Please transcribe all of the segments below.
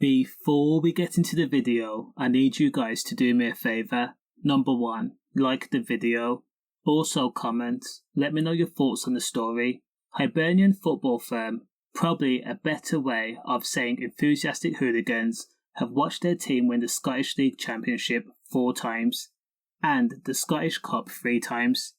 Before we get into the video, I need you guys to do me a favour. Number 1, like the video. Also comment, let me know your thoughts on the story. Hibernian football firm, probably a better way of saying enthusiastic hooligans, have watched their team win the Scottish League Championship 4 times and the Scottish Cup 3 times.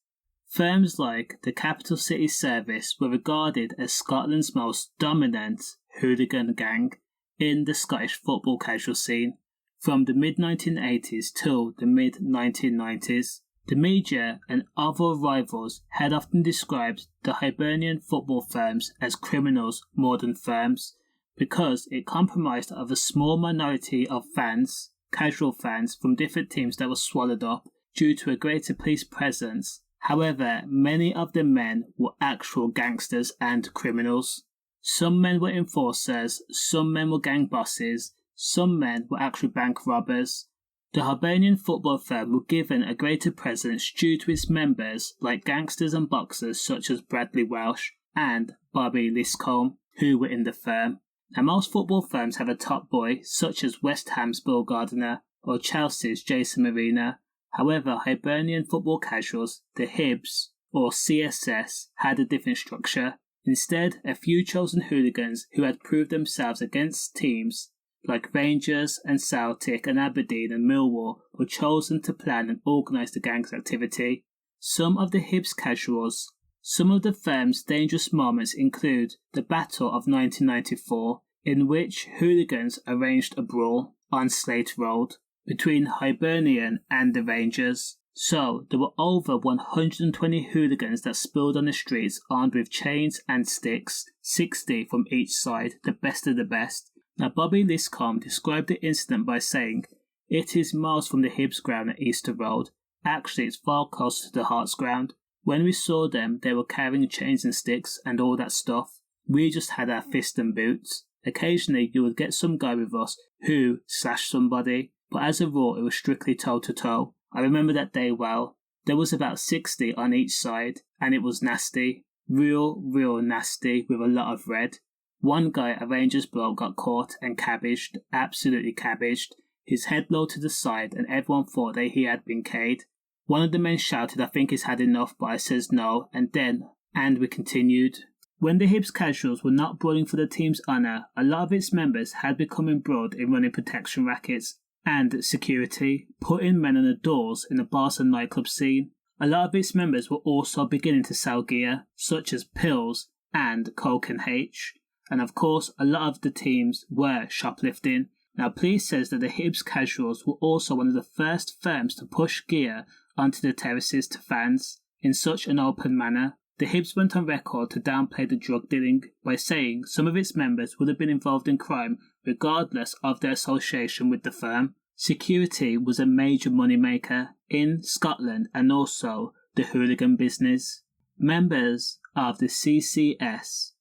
Firms like the Capital City Service were regarded as Scotland's most dominant hooligan gang in the Scottish football casual scene from the mid-1980s till the mid-1990s. The media and other rivals had often described the Hibernian football firms as criminals more than firms because it comprised of a small minority of fans, casual fans from different teams that were swallowed up due to a greater police presence. However, many of the men were actual gangsters and criminals. Some men were enforcers, some men were gang bosses, some men were actually bank robbers. The Hibernian football firm were given a greater presence due to its members like gangsters and boxers such as Bradley Welsh and Bobby Liscombe, who were in the firm. Now most football firms have a top boy such as West Ham's Bill Gardner or Chelsea's Jason Marina. However, Hibernian football casuals, the Hibs or CSS, had a different structure. Instead, a few chosen hooligans who had proved themselves against teams like Rangers and Celtic and Aberdeen and Milwall were chosen to plan and organise the gang's activity. Some of the Hibs Casuals. Some of the firm's dangerous moments include the Battle of 1994, in which hooligans arranged a brawl on Slate Road between Hibernian and the Rangers. So, there were over 120 hooligans that spilled on the streets armed with chains and sticks, 60 from each side, the best of the best. Now, Bobby Liscombe described the incident by saying, "It is miles from the Hibs ground at Easter Road. Actually, it's far closer to the Hearts ground. When we saw them, they were carrying chains and sticks and all that stuff. We just had our fists and boots. Occasionally, you would get some guy with us who slashed somebody, but as a rule, it was strictly toe-to-toe. I remember that day well. There was about 60 on each side, and it was nasty. Real nasty with a lot of red. One guy, a Rangers bloke, got caught and cabbaged, absolutely cabbaged. His head low to the side and everyone thought that he had been K'd. One of the men shouted, 'I think he's had enough,' but I says no, and we continued." When the Hibs Casuals were not brawling for the team's honour, a lot of its members had become embroiled in running protection rackets and security, putting men on the doors in the bars and nightclub scene. A lot of its members were also beginning to sell gear, such as pills and coke and H. And of course, a lot of the teams were shoplifting. Now, police says that the Hibs Casuals were also one of the first firms to push gear onto the terraces to fans in such an open manner. The Hibs went on record to downplay the drug dealing by saying some of its members would have been involved in crime regardless of their association with the firm. Security was a major moneymaker in Scotland and also the hooligan business. Members of the CCS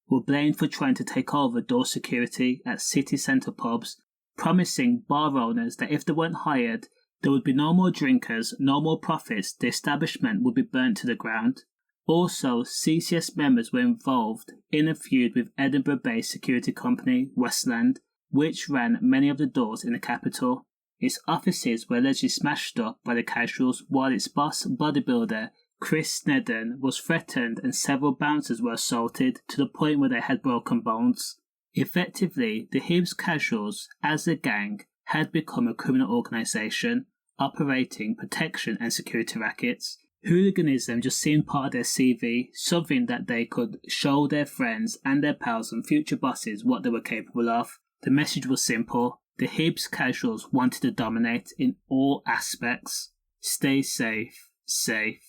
were blamed for trying to take over door security at city centre pubs, promising bar owners that if they weren't hired, there would be no more drinkers, no more profits, the establishment would be burnt to the ground. Also, CCS members were involved in a feud with Edinburgh-based security company Westland, which ran many of the doors in the capital. Its offices were allegedly smashed up by the casuals, while its boss bodybuilder Chris Snedden was threatened and several bouncers were assaulted to the point where they had broken bones. Effectively, the Hibs Casuals, as a gang, had become a criminal organisation operating protection and security rackets. Hooliganism just seemed part of their CV, something that they could show their friends and their pals and future bosses what they were capable of. The message was simple. The Hibs Casuals wanted to dominate in all aspects. Stay safe, safe.